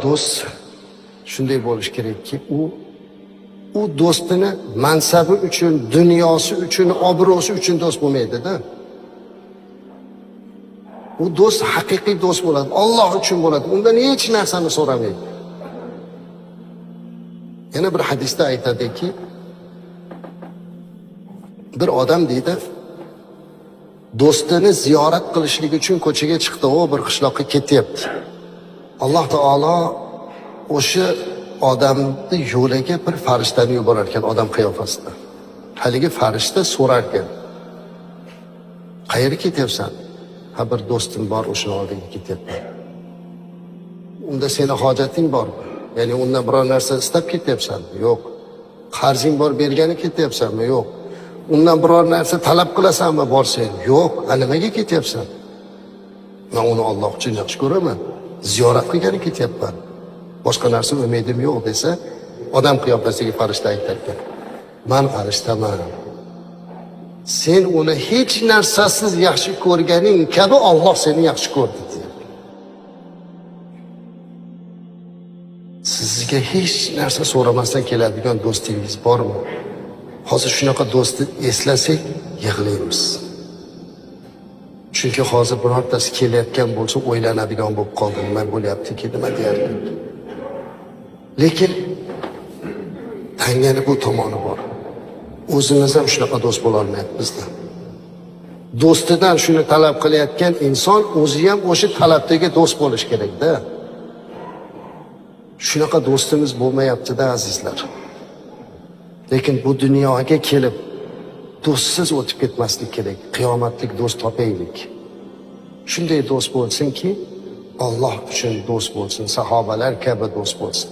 do'st shunday bo'lishi kerakki, u do'stini mansabi uchun, dunyosi uchun, obro'si uchun do'st bo'lmaydi-da. U do'st haqiqiy do'st bo'ladi, Alloh uchun bo'ladi. Undan hech narsani so'ramaydi. Yana bir hadisda aytadiki, bir odam deydi, do'stini ziyorat qilishlik uchun ko'chaga chiqdi, u bir qishloqqa ketyapti. Alloh taolo o'sha odamni yo'liga bir farishtani yuborar ekan, odam qiyofasida. Haligi farishta so'rar ekan, qayerga ketyapsan? Ha, bir do'stim bor, o'shani oldiga ketyapman. Unda seni hojating bormi? Ya'ni undan biror narsa istab ketyapsanmi? Yo'q. Qarzing bor, bergani ketyapsanmi? Yo'q. Undan biror narsa talab qilasanmi borsang? Yo'q. Nimaga ketyapsan? Men uni Alloh uchun yaxshi ko'raman. Ziyorat qilgani ketyapman. Boshqa narsa umidim yo'q desa, odam qiyofasidagi farishta aytadi. Men farishtaman. Sen uni hech narsasiz yaxshi ko'rganing kabi Alloh seni yaxshi ko'rdi deydi. Sizga hech narsa so'ramasdan keladigan do'stingiz bormi? Hozir shunaqa do'stni eslasak yig'laymiz. Chunki hozir birortasi kelayotgan bo'lsa o'ylanadigan bo'lib qoldi, nima bo'lyapti-ki, nima deyapti. Lekin tangani bu tomoni bor. O'zimiz ham shunaqa do'st bo'la olmayapmiz-da. Do'stidan shuni talab qilayotgan inson o'zi ham o'sha talabdagi do'st bo'lish kerak-da. Shunaqa do'stimiz bo'lmayapti-da, azizlar. Lekin bu dunyoga kelib do'stsiz o'tib ketmaslik kerak. Qiyomatlik do'st topaylik. Shunday do'st bo'lsinki, Alloh uchun do'st bo'lsin, sahobalar kabi do'st bo'lsin.